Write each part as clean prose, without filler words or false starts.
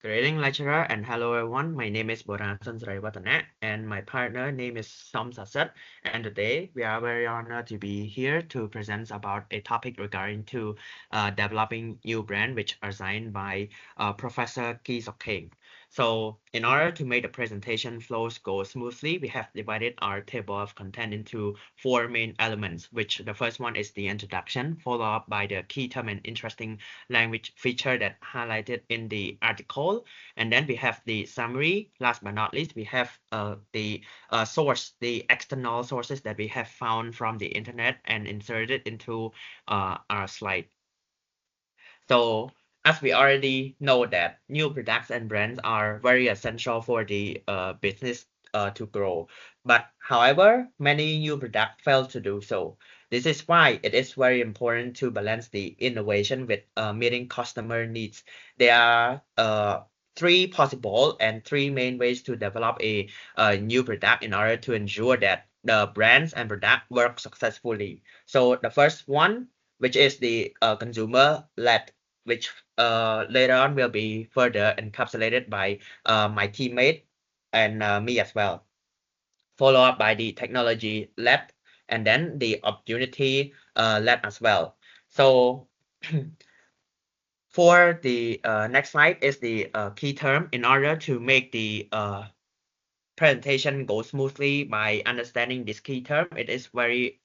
Greeting lecturer and hello everyone. My name is Borasan Sraiwatana and my partner name is Som Sasat. And today we are very honored to be here to present about a topic regarding to developing new brand which are assigned by Professor Ki Sok Kheng. So in order to make the presentation flows go smoothly, we have divided our table of content into four main elements, which the first one is the introduction, followed up by the key term and interesting language feature that highlighted in the article. And then we have the summary. Last but not least, we have the source, the external sources that we have found from the internet and inserted into our slide. So as we already know that new products and brands are very essential for the business to grow. But however, many new products fail to do so. This is why it is very important to balance the innovation with meeting customer needs. There are three possible and three main ways to develop a new product in order to ensure that the brands and product work successfully. So the first one, which is the consumer-led, which later on will be further encapsulated by my teammate and me as well, followed up by the technology-led, and then the opportunity-led as well. So for the next slide is the key term. In order to make the presentation go smoothly by understanding this key term, it is very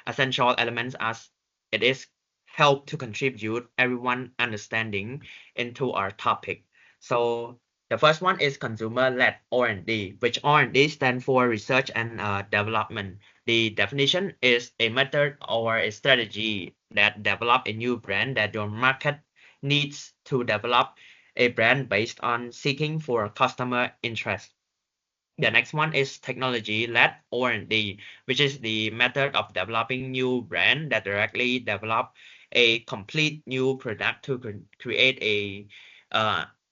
essential element as it is help to contribute everyone understanding into our topic. So the first one is consumer-led R&D, which R&D stand for research and development. The definition is a method or a strategy that develop a new brand that your market needs to develop a brand based on seeking for customer interest. The next one is technology-led R&D, which is the method of developing new brand that directly develop a complete new product to create a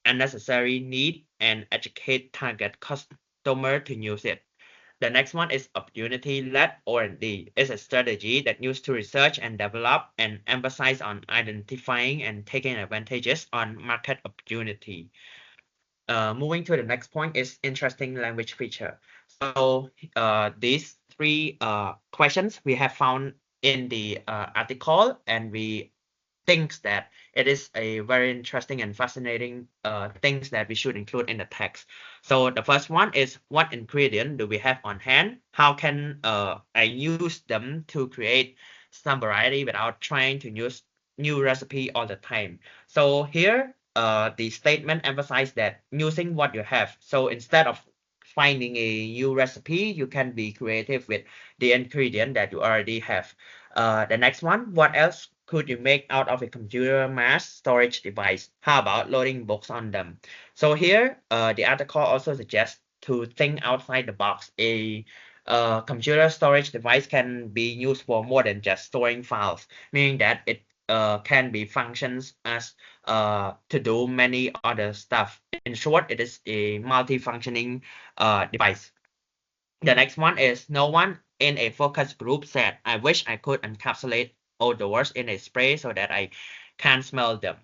unnecessary need and educate target customer to use it. The next one is opportunity-led R&D. It's a strategy that used to research and develop and emphasize on identifying and taking advantages on market opportunity. Moving to the next point is interesting language feature. So these three questions we have found in the article, and we think that it is a very interesting and fascinating things that we should include in the text. So the first one is, what ingredient do we have on hand? How can I use them to create some variety without trying to use new recipe all the time? So here the statement emphasizes that using what you have. So instead of finding a new recipe, you can be creative with the ingredient that you already have. The next one, what else could you make out of a computer mass storage device? How about loading books on them? So here, the article also suggests to think outside the box. A computer storage device can be used for more than just storing files, meaning that it can be functions as to do many other stuff. In short, it is a multi-functioning device. The next one is, no one in a focus group said, I wish I could encapsulate all the words in a spray so that I can smell them.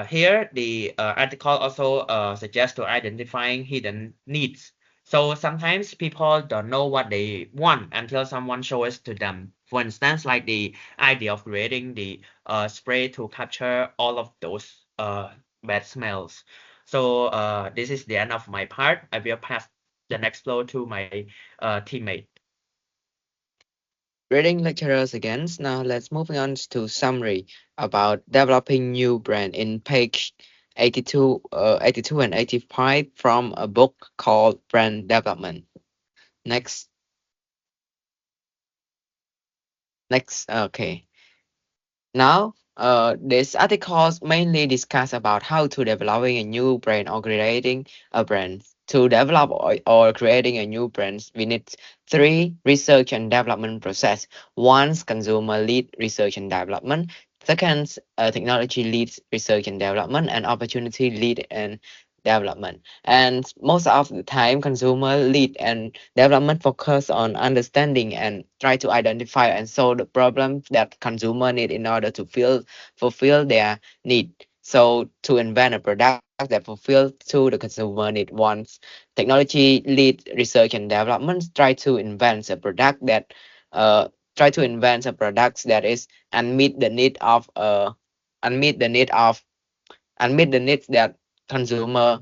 Here, the article also suggests to identifying hidden needs. So sometimes people don't know what they want until someone shows it to them. For instance, like the idea of creating the spray to capture all of those bad smells. So this is the end of my part. I will pass the next floor to my teammate. Reading lecturers again. Now let's move on to summary about developing new brand in page 82 and 85 from a book called Brand Development. Next, okay. Now, this articles mainly discuss about how to developing a new brand or creating a brand. To develop or creating a new brand, we need three research and development process. One's consumer lead research and development. Second, technology lead research and development, and opportunity lead and development. And most of the time, consumer lead and development focus on understanding and try to identify and solve the problem that consumer need in order to fulfill their need. So to invent a product products that fulfill to the consumer need. Once technology lead research and development try to invent a product that uh, try to invent a product that is and meet the need of and meet the need of and meet the needs that consumer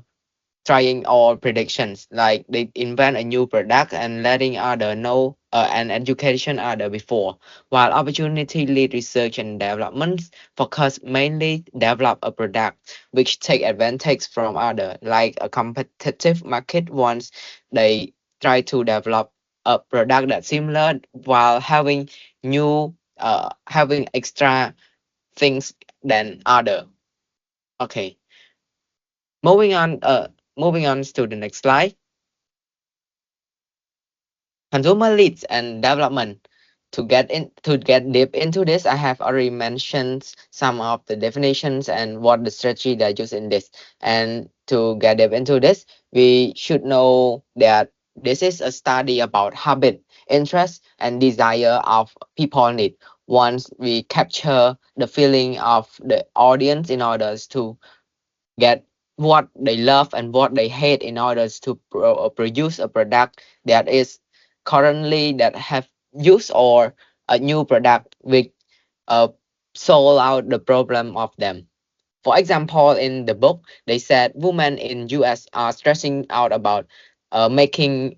trying all predictions, like they invent a new product and letting other know and education other before, while opportunity lead research and development focus mainly develop a product which take advantage from other, like a competitive market. Once they try to develop a product that's similar while having extra things than other. Okay, moving on moving on to the next slide. Consumer leads and development. To get deep into this, I have already mentioned some of the definitions and what the strategy they use in this. And to get deep into this, we should know that this is a study about habit, interest, and desire of people need. Once we capture the feeling of the audience in order to get what they love and what they hate in order to produce a product that is currently that have used or a new product which uh, solve out the problem of them. For example, in the book, they said women in US are stressing out about making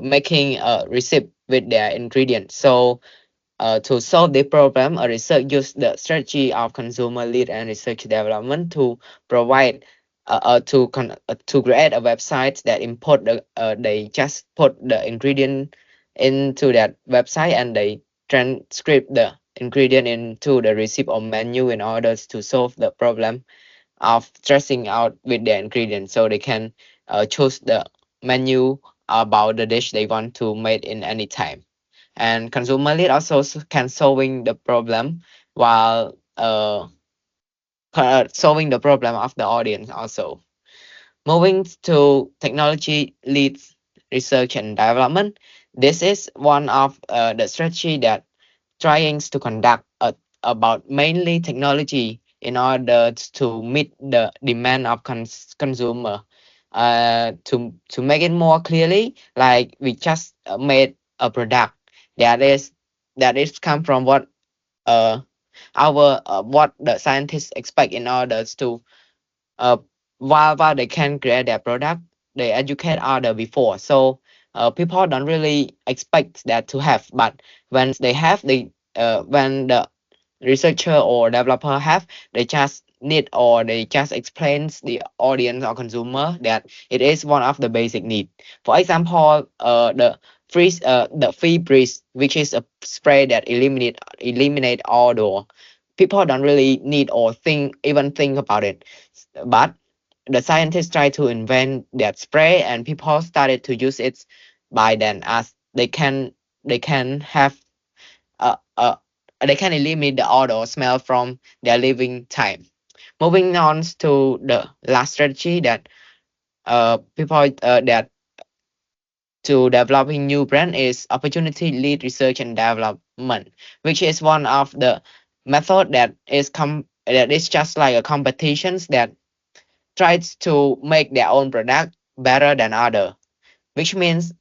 making a recipe with their ingredients. So to solve the problem, a research used the strategy of consumer lead and research development to provide to create a website that import they just put the ingredient into that website and they transcript the ingredient into the recipe or menu in order to solve the problem of stressing out with the ingredients, so they can choose the menu about the dish they want to make in any time. And consumer lead also can solving the problem while solving the problem of the audience also. Moving to technology leads research and development, this is one of the strategy that trying to conduct about mainly technology in order to meet the demand of consumer. To make it more clearly, like we just made a product that is come from uh, what the scientists expect in order to uh, while they can create their product, they educate other before. So people don't really expect that to have, but when they have, when the researcher or developer have, they just need or they just explains the audience or consumer that it is one of the basic need. For example, the free breeze, which is a spray that eliminate odor. People don't really need or think about it, but the scientists tried to invent that spray and people started to use it by then, as they can have uh, uh, they can eliminate the odor or smell from their living time. Moving on to the last strategy that people that to developing new brand is opportunity lead research and development, which is one of the method that is just like a competitions that tries to make their own product better than other, which means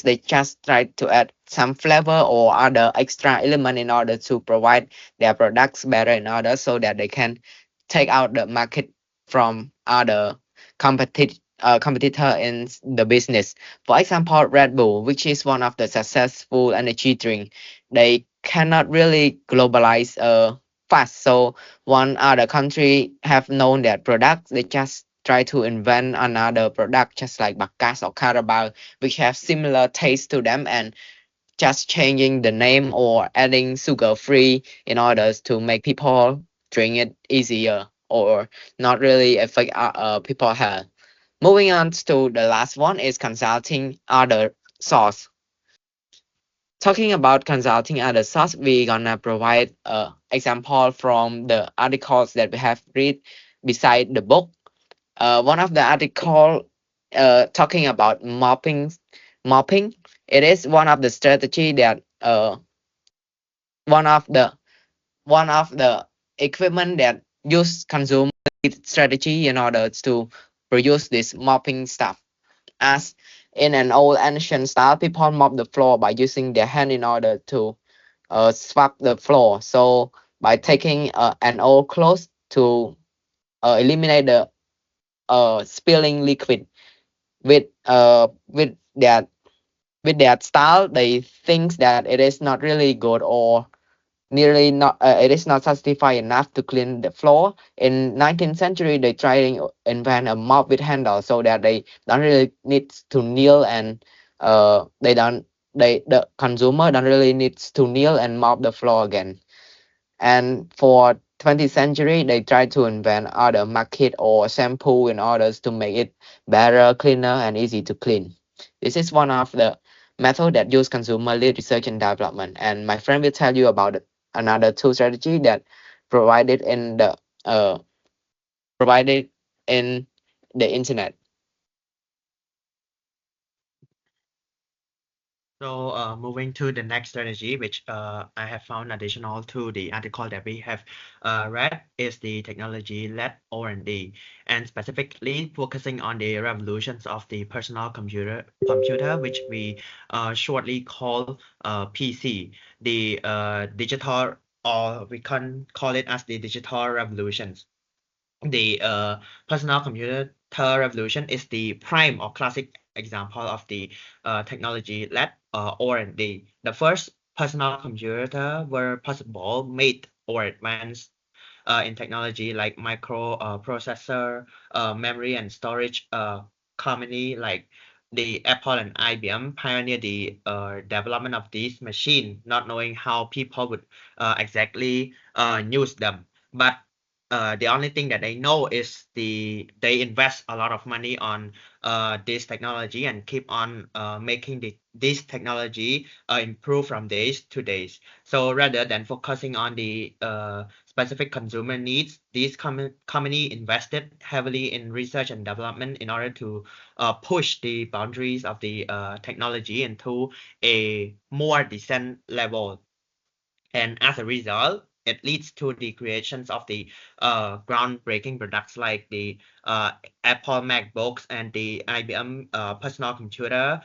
they just try to add some flavor or other extra element in order to provide their products better in order so that they can take out the market from other competitor in the business. For example, Red Bull, which is one of the successful energy drink, they cannot really globalize fast. So one other country have known their product, they just try to invent another product just like Bacchus or Carabao, which have similar taste to them, and just changing the name or adding sugar free in order to make people drink it easier or not really affect people health. Moving on to the last one is consulting other source. Talking about consulting other source, we gonna provide example from the articles that we have read beside the book. One of the article talking about mopping. It is one of the strategy that one of the one of the equipment that use consumer strategy in order to produce this mopping stuff. As in an old ancient style, people mop the floor by using their hand in order to swap the floor. So by taking an old cloth to eliminate the spilling liquid with that style, they think that it is not really good or nearly not it is not satisfied enough to clean the floor. In 19th century, they try to invent a mop with handle so that they don't really need to kneel and they don't they the consumer don't really needs to kneel and mop the floor again. And for 20th century, they tried to invent other market or shampoo in order to make it better, cleaner, and easy to clean. This is one of the method that use consumer-led research and development. And my friend will tell you about another two strategy that provided in the uh, provided in the internet. So moving to the next strategy, which I have found additional to the article that we have read, is the technology-led R&D, and specifically focusing on the revolutions of the personal computer, which we shortly call PC, the digital, or we can call it as the digital revolutions. The personal computer revolution is the prime or classic example of the technology-led R&D. The first personal computer were possible, made or advanced in technology like micro processor, memory and storage company like the Apple and IBM pioneered the development of these machines, not knowing how people would exactly use them. But the only thing that they know is they invest a lot of money on this technology and keep on making this technology improve from days to days. So rather than focusing on the specific consumer needs, this company invested heavily in research and development in order to push the boundaries of the technology into a more decent level. And as a result, it leads to the creations of the groundbreaking products like the Apple MacBooks and the IBM personal computer,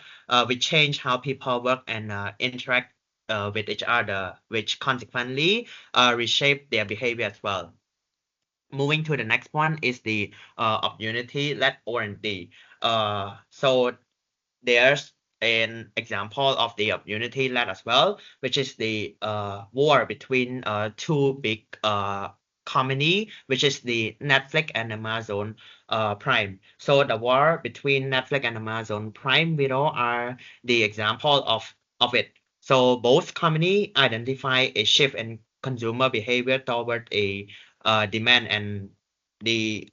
which change how people work and interact with each other, which consequently reshape their behavior as well. Moving to the next one is the opportunity-led R&D. So there's an example of the unity led as well, which is the war between two big company, which is the Netflix and Amazon Prime. So the war between Netflix and Amazon Prime Video are the example of it. So both company identify a shift in consumer behavior toward a demand and the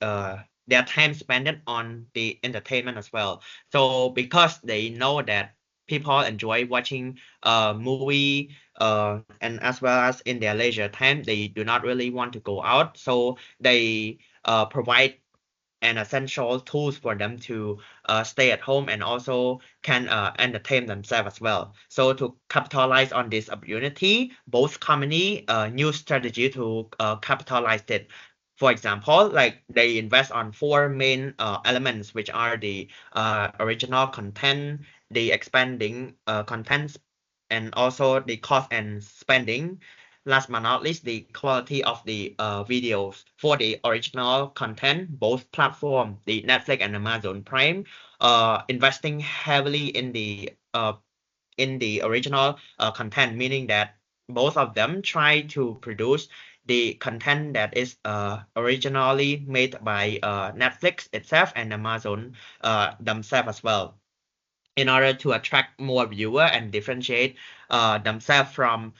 their time spent on the entertainment as well. So because they know that people enjoy watching movie and as well as in their leisure time, they do not really want to go out. So they provide an essential tools for them to stay at home and also can entertain themselves as well. So to capitalize on this opportunity, both company new strategy to capitalize it. For example, like they invest on four main elements, which are the original content, the expanding contents, and also the cost and spending. Last but not least, the quality of the videos for the original content, both platform, the Netflix and Amazon Prime, investing heavily in the original content, meaning that both of them try to produce the content that is originally made by Netflix itself and Amazon themselves as well, in order to attract more viewer and differentiate themselves from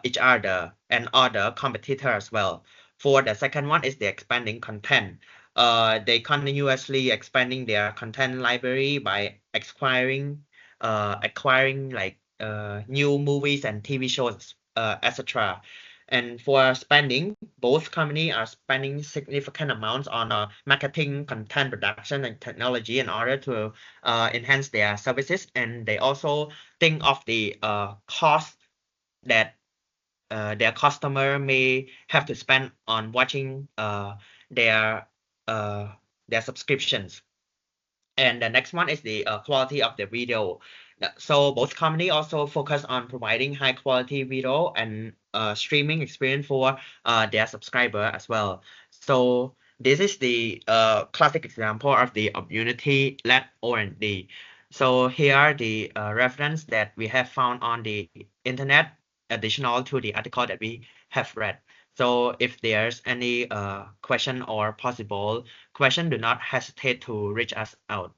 each other and other competitor as well. For the second one is the expanding content. They continuously expanding their content library by acquiring like new movies and TV shows, etc. And for spending, both companies are spending significant amounts on marketing, content production, and technology in order to enhance their services. And they also think of the cost that their customer may have to spend on watching their uh, their subscriptions. And the next one is the quality of the video. So both company also focus on providing high quality video and streaming experience for their subscriber as well. So this is the classic example of the opportunity-led R&D. So here are the reference that we have found on the internet, additional to the article that we have read. So if there's any question or possible question, do not hesitate to reach us out.